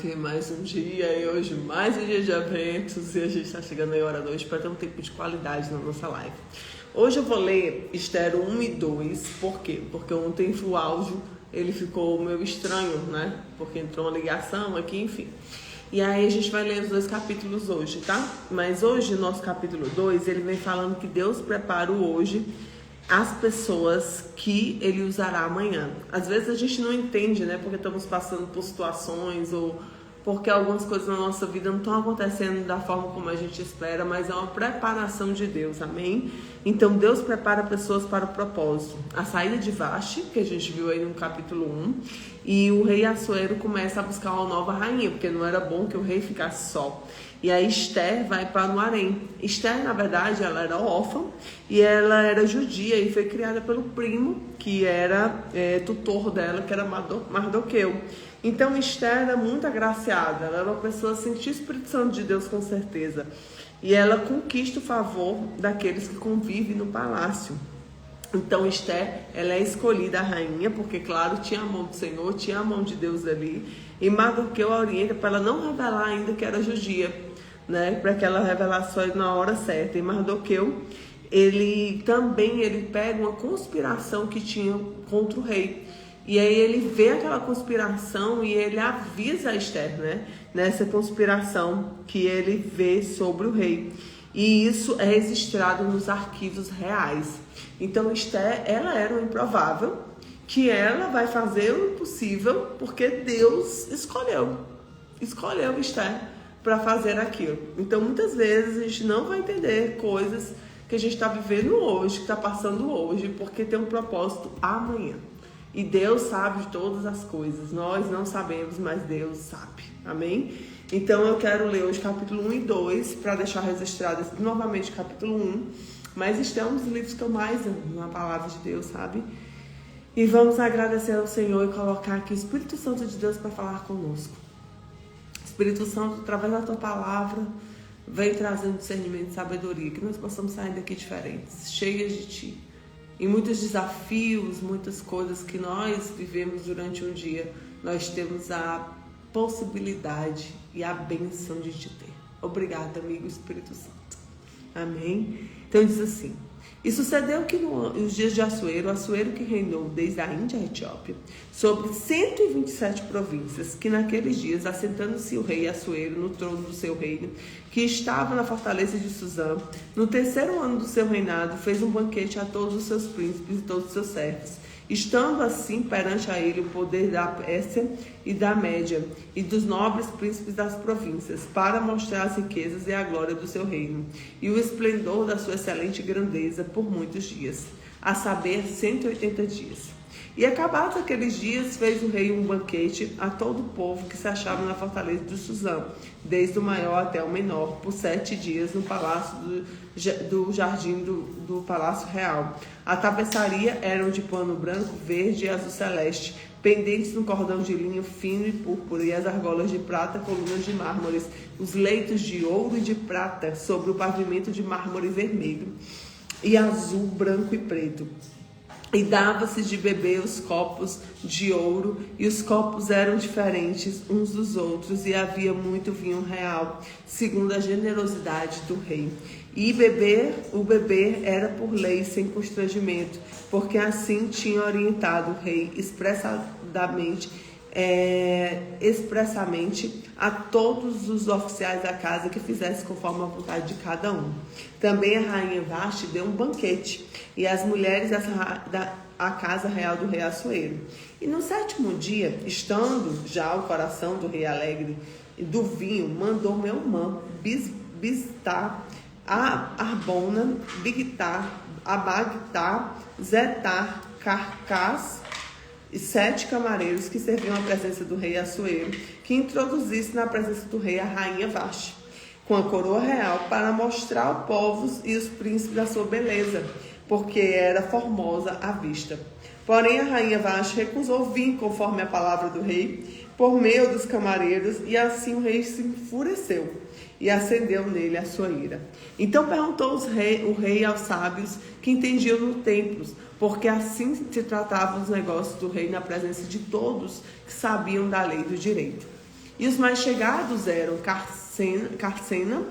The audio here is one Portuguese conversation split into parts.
live, mais um dia, e hoje mais um dia de eventos, e a gente está chegando aí hora da noite para ter um tempo de qualidade na nossa live. Hoje eu vou ler Esther 1 e 2, por quê? Porque ontem o áudio, ele ficou meio estranho, né? Porque entrou uma ligação aqui, enfim. E aí a gente vai ler os dois capítulos hoje, tá? Mas hoje, nosso capítulo 2, ele vem falando que Deus prepara hoje as pessoas que ele usará amanhã. Às vezes a gente não entende, né? Porque estamos passando por situações ou porque algumas coisas na nossa vida não estão acontecendo da forma como a gente espera, mas é uma preparação de Deus, amém? Então Deus prepara pessoas para o propósito. A saída de Vaste, que a gente viu aí no capítulo 1, e o rei Assuero começa a buscar uma nova rainha, porque não era bom que o rei ficasse só. E a Esther vai para o harém. Esther, na verdade, ela era órfã e ela era judia e foi criada pelo primo, que era tutor dela, que era Mardoqueu. Então, Esther era muito agraciada, ela era uma pessoa assim, tinha o Espírito Santo de Deus com certeza. E ela conquista o favor daqueles que convivem no palácio. Então, Esther, ela é escolhida a rainha, porque, claro, tinha a mão do Senhor, tinha a mão de Deus ali. E Mardoqueu a orienta para ela não revelar ainda que era judia, né? Para que ela revelasse só na hora certa. E Mardoqueu, ele pega uma conspiração que tinha contra o rei. E aí ele vê aquela conspiração e ele avisa a Esther, né? Nessa conspiração que ele vê sobre o rei. E isso é registrado nos arquivos reais. Então Esther, ela era o improvável, que ela vai fazer o impossível, porque Deus escolheu Esther para fazer aquilo. Então muitas vezes a gente não vai entender coisas que a gente está vivendo hoje, que está passando hoje, porque tem um propósito amanhã. E Deus sabe de todas as coisas. Nós não sabemos, mas Deus sabe. Amém? Então eu quero ler hoje capítulo 1 e 2 para deixar registrado novamente capítulo 1. Mas este é um dos livros que eu mais amo na palavra de Deus, sabe? E vamos agradecer ao Senhor e colocar aqui o Espírito Santo de Deus para falar conosco. Espírito Santo, através da tua palavra, vem trazendo discernimento e sabedoria, que nós possamos sair daqui diferentes, cheias de ti. E muitos desafios, muitas coisas que nós vivemos durante um dia, nós temos a possibilidade e a bênção de te ter. Obrigada, amigo Espírito Santo. Amém? Então diz assim: e sucedeu que nos dias de Assuero que reinou desde a Índia à Etiópia, sobre 127 províncias, que naqueles dias, assentando-se o rei Assuero no trono do seu reino, que estava na fortaleza de Suzã, no terceiro ano do seu reinado, fez um banquete a todos os seus príncipes e todos os seus servos, estando assim perante a ele o poder da Pérsia e da Média e dos nobres príncipes das províncias, para mostrar as riquezas e a glória do seu reino e o esplendor da sua excelente grandeza por muitos dias, a saber 180 dias. E acabados aqueles dias, fez o rei um banquete a todo o povo que se achava na fortaleza de Suzã, desde o maior até o menor, por 7 dias no palácio do jardim do palácio real. A tapeçaria eram de pano branco, verde e azul celeste, pendentes no cordão de linho fino e púrpura, e as argolas de prata, colunas de mármores, os leitos de ouro e de prata sobre o pavimento de mármore vermelho e azul, branco e preto. E dava-se de beber os copos de ouro, e os copos eram diferentes uns dos outros, e havia muito vinho real, segundo a generosidade do rei. E o beber era por lei, sem constrangimento, porque assim tinha orientado o rei expressamente a todos os oficiais da casa que fizessem conforme a vontade de cada um. Também a rainha Vaste deu um banquete, e as mulheres da casa real do rei Assuero. E no 7º dia, estando já o coração do rei alegre do vinho, mandou Meumã, Biztá, Arbona, Bigtá, Abagtá, Zetar, Carcás e 7 camareiros que serviam à presença do rei Assuero, que introduzisse na presença do rei a rainha Vaste, com a coroa real, para mostrar aos povos e os príncipes a sua beleza, porque era formosa à vista. Porém, a rainha Vaste recusou vir conforme a palavra do rei, por meio dos camareiros, e assim o rei se enfureceu e acendeu nele a sua ira. Então perguntou o rei aos sábios que entendiam no templo, porque assim se tratavam os negócios do rei na presença de todos que sabiam da lei do direito. E os mais chegados eram Carcena,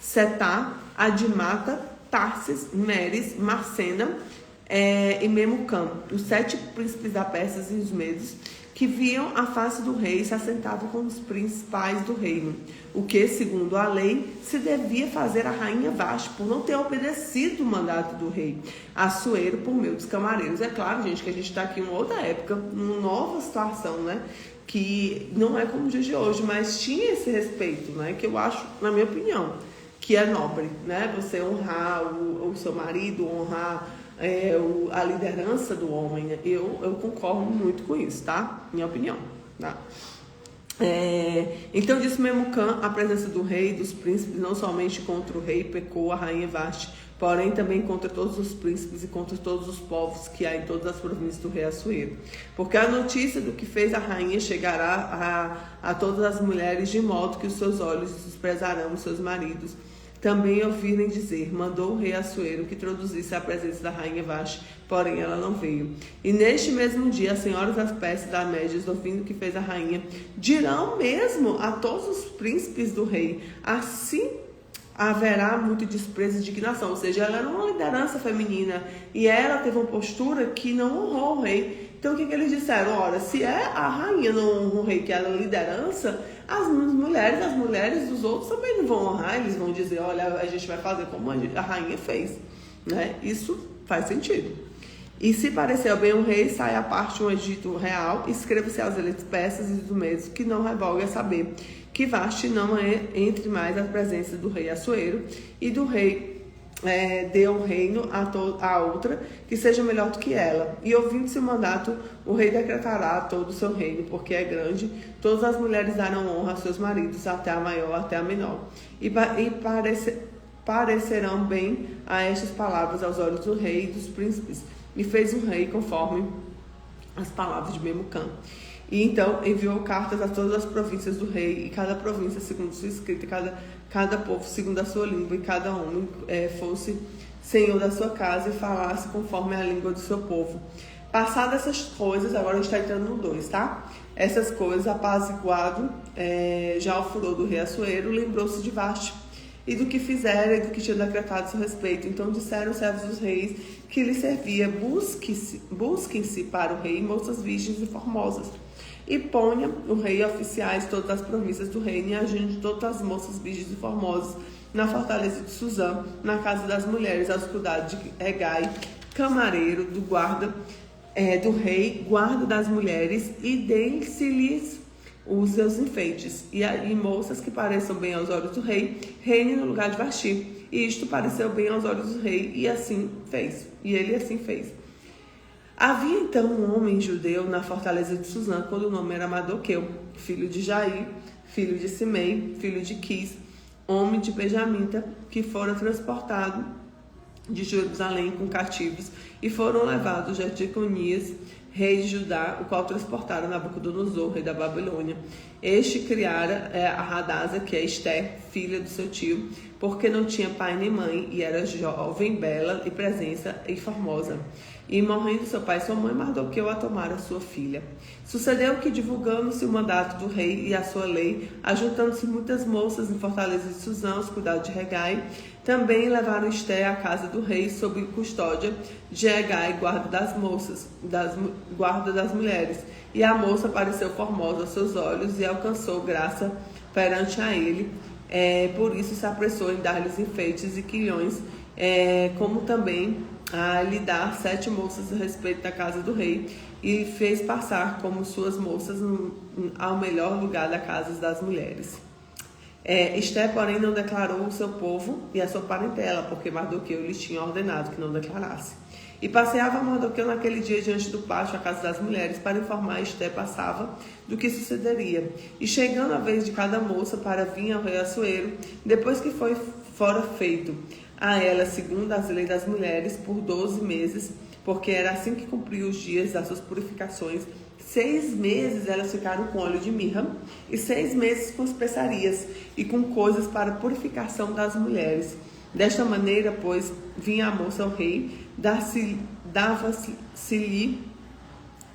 Setá, Adimata, Tarsis, Meres, Marcena e Memucã, os 7 príncipes da Pérsia e os medos, que viam a face do rei e se assentavam com os principais do reino, o que, segundo a lei, se devia fazer a rainha Vashti, por não ter obedecido o mandato do rei Assuero por meio dos camareiros. É claro, gente, que a gente está aqui em uma outra época, numa nova situação, né? Que não é como o dia de hoje, mas tinha esse respeito, né? Que eu acho, na minha opinião, que é nobre, né? Você honrar o seu marido, honrar a liderança do homem. Eu concordo muito com isso, tá? Minha opinião, tá? Então disse Memucã, a presença do rei e dos príncipes, não somente contra o rei pecou a rainha Vashti, porém também contra todos os príncipes e contra todos os povos que há em todas as províncias do rei Assuero. Porque a notícia do que fez a rainha chegará a todas as mulheres, de modo que os seus olhos desprezarão os seus maridos. Também ouvirem dizer, mandou o rei Assuero que introduzisse a presença da rainha Vashti, porém ela não veio. E neste mesmo dia, as senhoras das Pérsias da Médias, ouvindo o que fez a rainha, dirão mesmo a todos os príncipes do rei, assim haverá muito desprezo e indignação. Ou seja, ela era uma liderança feminina e ela teve uma postura que não honrou o rei. Então o que eles disseram? Ora, se a rainha não honra o rei, que é a liderança, as mulheres dos outros também não vão honrar. Eles vão dizer, olha, a gente vai fazer como a rainha fez, né? Isso faz sentido. E se pareceu bem o rei, sai à parte um edito real, escreva-se aos eleitos persas e dos medos, que não revogue a saber que Vashti não entre mais à presença do rei Assuero, e do rei dê o reino a outra, que seja melhor do que ela. E ouvindo-se o mandato, o rei decretará todo o seu reino, porque é grande. Todas as mulheres darão honra a seus maridos, até a maior, até a menor. E parecerão bem a estas palavras aos olhos do rei e dos príncipes. E fez o rei conforme as palavras de Memucã. E então enviou cartas a todas as províncias do rei, e cada província segundo sua escrita, cada povo segundo a sua língua, e cada homem fosse senhor da sua casa e falasse conforme a língua do seu povo. Passadas essas coisas, agora a gente está entrando no 2, tá? Essas coisas, apaziguado já o furor do rei Assuero, lembrou-se de Vashti e do que fizera e do que tinha decretado a seu respeito. Então disseram os servos dos reis que lhe servia, busquem-se para o rei moças virgens e formosas, e ponha o rei oficiais de todas as províncias do reino e agindo de todas as moças virgens e formosas na fortaleza de Suzã, na casa das mulheres, aos cuidados de Hegai, camareiro do guarda do rei, guarda das mulheres, e deem-se-lhes os seus enfeites, e moças que pareçam bem aos olhos do rei, reine no lugar de Vashti. E isto pareceu bem aos olhos do rei, e assim fez. E ele assim fez. Havia então um homem judeu na fortaleza de Suzã, quando o nome era Mardoqueu, filho de Jair, filho de Simei, filho de Quis, homem de Benjamita, que fora transportado de Jerusalém com cativos, e foram levados a Jeconias, rei de Judá, o qual transportaram Nabucodonosor, rei da Babilônia. Este criara a Hadasa, que é Esther, filha do seu tio, porque não tinha pai nem mãe, e era jovem, bela, e presença e formosa. E morrendo seu pai e sua mãe, Mardoqueu a tomara sua filha. Sucedeu que, divulgando-se o mandato do rei e a sua lei, ajuntando-se muitas moças em fortaleza de Suzã, aos cuidados de Hegai, também levaram Esther à casa do rei, sob custódia de Hegai, guarda das moças, guarda das mulheres. E a moça pareceu formosa aos seus olhos e alcançou graça perante a ele. Por isso se apressou em dar-lhes enfeites e quilhões, como também a lhe dar 7 moças a respeito da casa do rei, e fez passar como suas moças ao melhor lugar da casa das mulheres. Esther, porém, não declarou o seu povo e a sua parentela, porque Mardoqueu lhes tinha ordenado que não declarasse. E passeava Mardoqueu naquele dia diante do pátio, a casa das mulheres, para informar Esther passava do que sucederia. E chegando a vez de cada moça para vir ao rei Assuero, depois que fora feito a ela, segundo as leis das mulheres, por 12 meses, porque era assim que cumpriam os dias das suas purificações. 6 meses elas ficaram com óleo de mirra, e 6 meses com especiarias, e com coisas para purificação das mulheres. Desta maneira, pois, vinha a moça ao rei, dava-se-lhe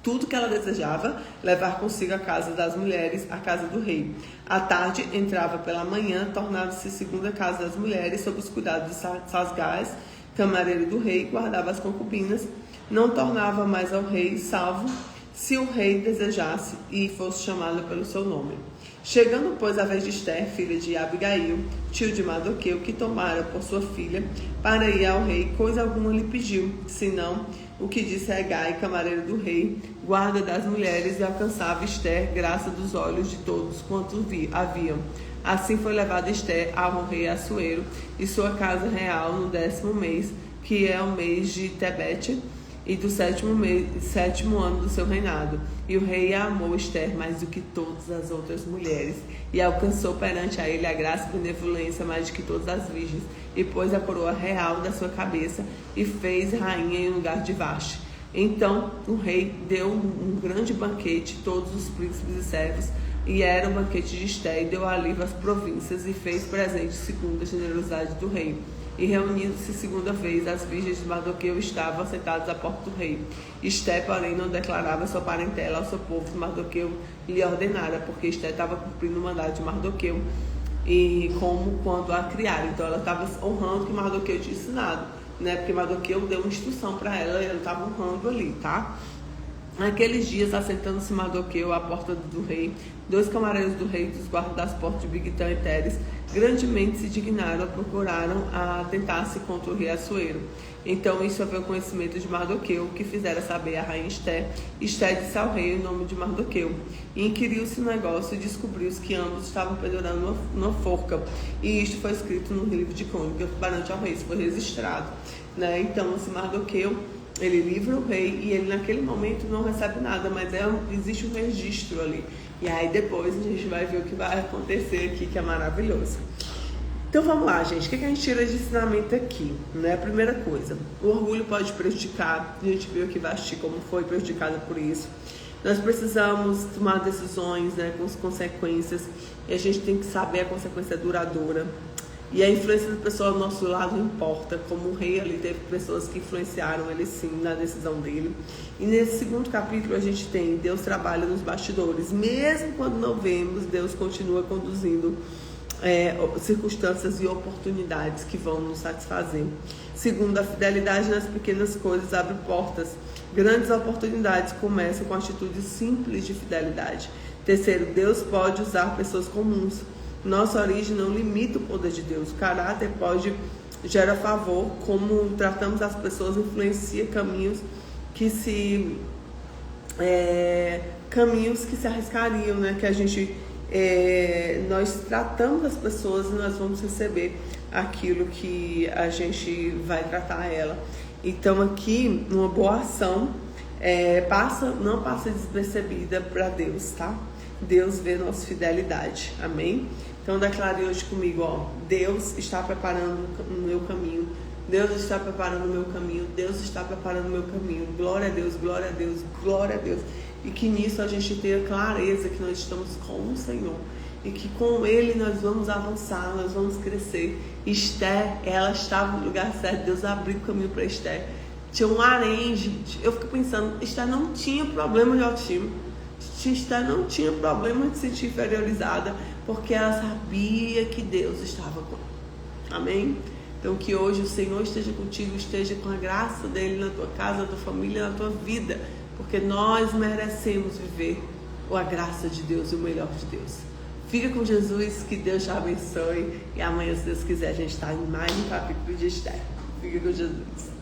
tudo que ela desejava, levar consigo a casa das mulheres, a casa do rei. À tarde, entrava pela manhã, tornava-se segunda casa das mulheres, sob os cuidados de Sasgás, camareiro do rei, guardava as concubinas, não tornava mais ao rei, salvo se o rei desejasse e fosse chamado pelo seu nome. Chegando, pois, a vez de Esther, filha de Abigail, tio de Mardoqueu, que tomara por sua filha, para ir ao rei, coisa alguma lhe pediu, senão o que disse Hegai, camareiro do rei, guarda das mulheres, e alcançava Esther graça dos olhos de todos quantos haviam. Assim foi levada Esther ao rei Assuero e sua casa real no 10º mês, que é o mês de Tebete, e do 7º ano do seu reinado. E o rei amou Esther mais do que todas as outras mulheres, e alcançou perante a ele a graça e benevolência mais do que todas as virgens, e pôs a coroa real da sua cabeça, e fez rainha em lugar de Vaste. Então o rei deu um grande banquete, todos os príncipes e servos, e era o banquete de Esther, e deu alívio às províncias, e fez presente segundo a generosidade do rei. E reunindo-se segunda vez, as virgens de Mardoqueu estavam sentadas à porta do rei. Esther, porém, não declarava sua parentela ao seu povo que Mardoqueu lhe ordenara, porque Esther estava cumprindo o mandado de Mardoqueu, e como quando a criaram. Então ela estava honrando o que Mardoqueu tinha ensinado, né? Porque Mardoqueu deu uma instrução para ela e ela estava honrando ali, tá? Naqueles dias, assentando-se Mardoqueu à porta do rei, 2 camareiros do rei dos guardas das portas de Bigtã e Teres grandemente se dignaram, procuraram atentar-se contra o rei Assuero. Então isso veio ao conhecimento de Mardoqueu, que fizera saber a rainha Esther. Esther disse ao rei em nome de Mardoqueu, e inquiriu-se o negócio e descobriu-se que ambos estavam pendurando uma forca. E isto foi escrito no livro de crônicas perante ao rei, isso foi registrado, né? Então, esse Mardoqueu, ele livra o rei e ele naquele momento não recebe nada, mas existe um registro ali. E aí depois a gente vai ver o que vai acontecer aqui, que é maravilhoso. Então vamos lá, gente. O que a gente tira de ensinamento aqui? Né? A primeira coisa, o orgulho pode prejudicar. A gente viu que Vasti como foi prejudicada por isso. Nós precisamos tomar decisões, né, com as consequências. E a gente tem que saber a consequência duradoura. E a influência da pessoa ao nosso lado importa. Como o rei ali teve pessoas que influenciaram ele sim na decisão dele. E nesse segundo capítulo a gente tem Deus trabalha nos bastidores. Mesmo quando não vemos, Deus continua conduzindo circunstâncias e oportunidades que vão nos satisfazer. Segundo, a fidelidade nas pequenas coisas abre portas. Grandes oportunidades começam com atitudes simples de fidelidade. Terceiro, Deus pode usar pessoas comuns. Nossa origem não limita o poder de Deus. O caráter pode gerar favor, como tratamos as pessoas influencia caminhos que se arriscariam, né? Que a gente nós tratamos as pessoas e nós vamos receber aquilo que a gente vai tratar ela. Então aqui uma boa ação não passa despercebida para Deus, tá? Deus vê nossa fidelidade, amém? Então declare hoje comigo, ó, Deus está preparando o meu caminho, Deus está preparando o meu caminho, Deus está preparando o meu caminho, glória a Deus, glória a Deus, glória a Deus. E que nisso a gente tenha clareza que nós estamos com o Senhor e que com Ele nós vamos avançar, nós vamos crescer. Esther, ela estava no lugar certo, Deus abriu o caminho para Esther. Tinha um harém, gente. Eu fico pensando, Esther não tinha problema de autoestima, Esther não tinha problema de se sentir inferiorizada, porque ela sabia que Deus estava com ela. Amém? Então que hoje o Senhor esteja contigo, esteja com a graça dEle na tua casa, na tua família, na tua vida, porque nós merecemos viver a graça de Deus e o melhor de Deus. Fica com Jesus, que Deus te abençoe, e amanhã, se Deus quiser, a gente está em mais um capítulo de Esther. Fica com Jesus.